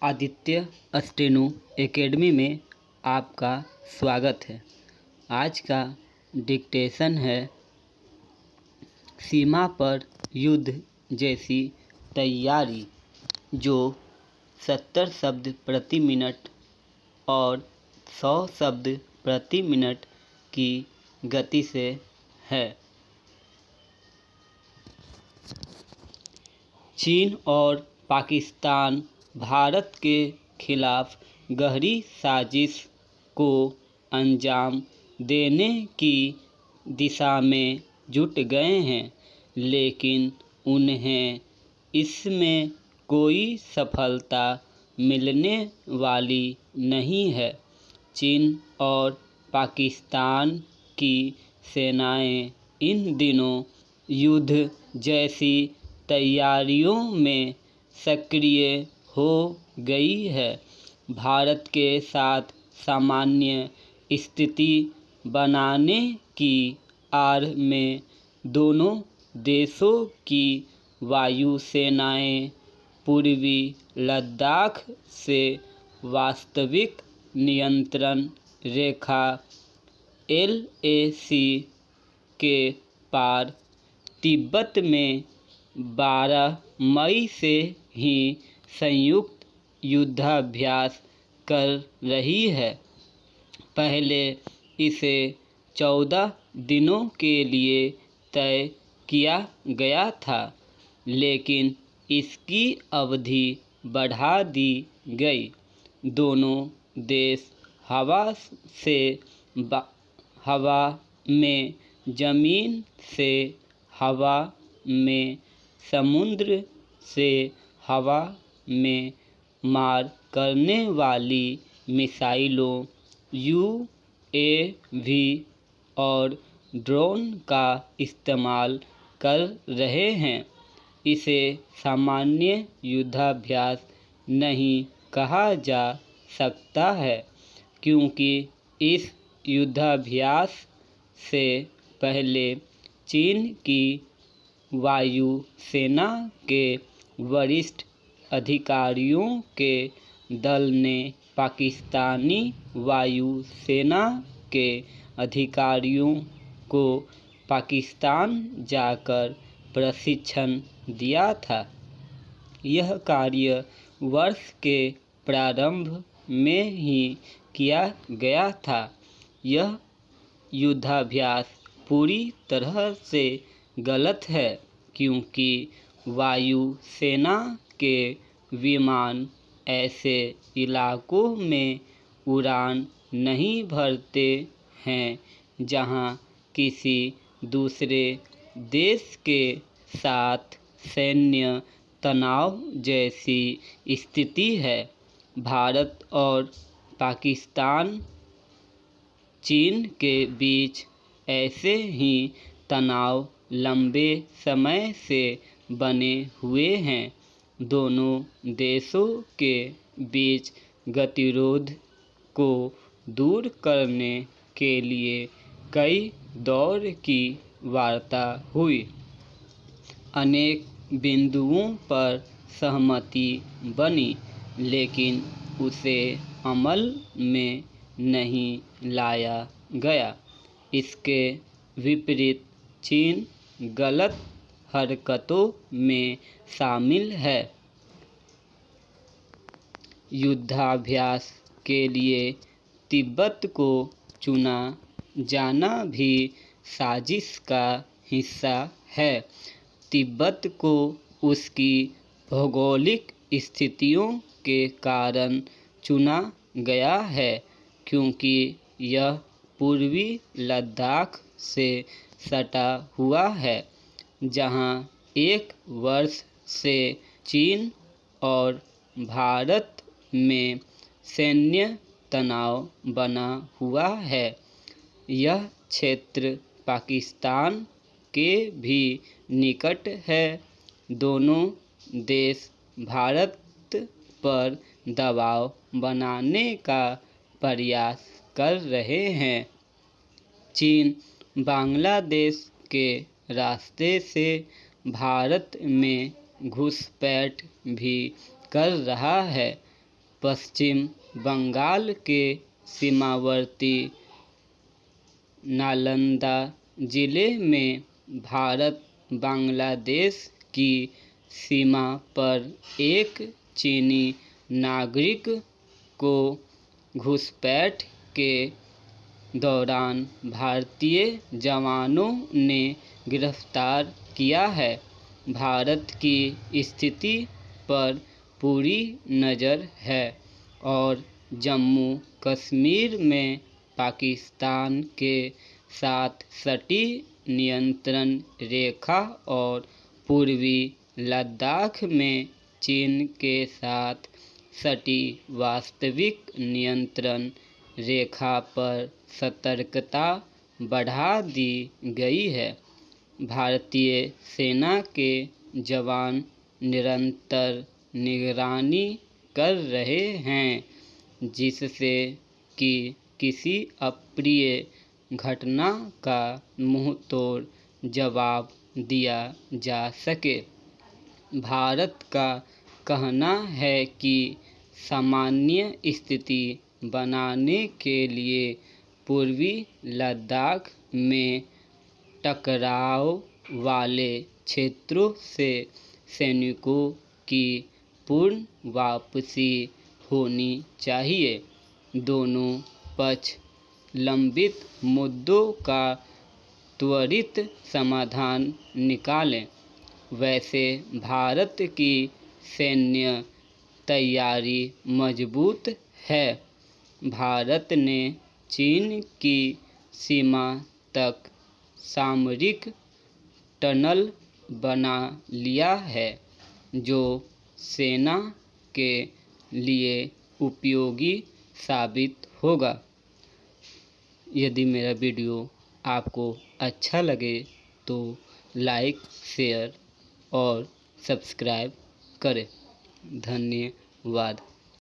Aditya steno academy में आपका स्वागत है। आज का डिक्टेशन है सीमा पर युद्ध जैसी तैयारी, जो 70 शब्द प्रति मिनट और 100 शब्द प्रति मिनट की गति से है। चीन और पाकिस्तान भारत के खिलाफ गहरी साजिश को अंजाम देने की दिशा में जुट गए हैं, लेकिन उन्हें इसमें कोई सफलता मिलने वाली नहीं है। चीन और पाकिस्तान की सेनाएं इन दिनों युद्ध जैसी तैयारियों में सक्रिय हो गई है। भारत के साथ सामान्य स्थिति बनाने की आड़ में दोनों देशों की वायुसेनाएं पूर्वी लद्दाख से वास्तविक नियंत्रण रेखा LAC के पार तिब्बत में 12 मई से ही संयुक्त युद्धाभ्यास कर रही है। पहले इसे 14 दिनों के लिए तय किया गया था, लेकिन इसकी अवधि बढ़ा दी गई। दोनों देश हवा में, जमीन से हवा में, समुद्र से हवा में मार करने वाली मिसाइलों, UAV और ड्रोन का इस्तेमाल कर रहे हैं। इसे सामान्य युद्धाभ्यास नहीं कहा जा सकता है, क्योंकि इस युद्धाभ्यास से पहले चीन की वायु सेना के वरिष्ठ अधिकारियों के दल ने पाकिस्तानी वायु सेना के अधिकारियों को पाकिस्तान जाकर प्रशिक्षण दिया था। यह कार्य वर्ष के प्रारंभ में ही किया गया था। यह युद्धाभ्यास पूरी तरह से गलत है, क्योंकि वायु सेना के विमान ऐसे इलाकों में उड़ान नहीं भरते हैं जहां किसी दूसरे देश के साथ सैन्य तनाव जैसी स्थिति है। भारत और पाकिस्तान चीन के बीच ऐसे ही तनाव लंबे समय से बने हुए हैं। दोनों देशों के बीच गतिरोध को दूर करने के लिए कई दौर की वार्ता हुई। अनेक बिंदुओं पर सहमति बनी, लेकिन उसे अमल में नहीं लाया गया। इसके विपरीत चीन गलत हरकतों में शामिल है। युद्धाभ्यास के लिए तिब्बत को चुना जाना भी साजिश का हिस्सा है। तिब्बत को उसकी भौगोलिक स्थितियों के कारण चुना गया है, क्योंकि यह पूर्वी लद्दाख से सटा हुआ है, जहां एक वर्ष से चीन और भारत में सैन्य तनाव बना हुआ है। यह क्षेत्र पाकिस्तान के भी निकट है। दोनों देश भारत पर दबाव बनाने का प्रयास कर रहे हैं। चीन बांग्लादेश के रास्ते से भारत में घुसपैठ भी कर रहा है। पश्चिम बंगाल के सीमावर्ती नालंदा जिले में भारत बांग्लादेश की सीमा पर एक चीनी नागरिक को घुसपैठ के दौरान भारतीय जवानों ने गिरफ्तार किया है। भारत की स्थिति पर पूरी नज़र है और जम्मू कश्मीर में पाकिस्तान के साथ सटी नियंत्रण रेखा और पूर्वी लद्दाख में चीन के साथ सटी वास्तविक नियंत्रण रेखा पर सतर्कता बढ़ा दी गई है। भारतीय सेना के जवान निरंतर निगरानी कर रहे हैं, जिससे कि किसी अप्रिय घटना का मुंहतोड़ जवाब दिया जा सके। भारत का कहना है कि सामान्य स्थिति बनाने के लिए पूर्वी लद्दाख में टकराव वाले क्षेत्रों से सैनिकों की पूर्ण वापसी होनी चाहिए। दोनों पक्ष लंबित मुद्दों का त्वरित समाधान निकालें। वैसे भारत की सैन्य तैयारी मजबूत है। भारत ने चीन की सीमा तक सामरिक टनल बना लिया है, जो सेना के लिए उपयोगी साबित होगा। यदि मेरा वीडियो आपको अच्छा लगे तो लाइक, शेयर और सब्सक्राइब करें। धन्यवाद।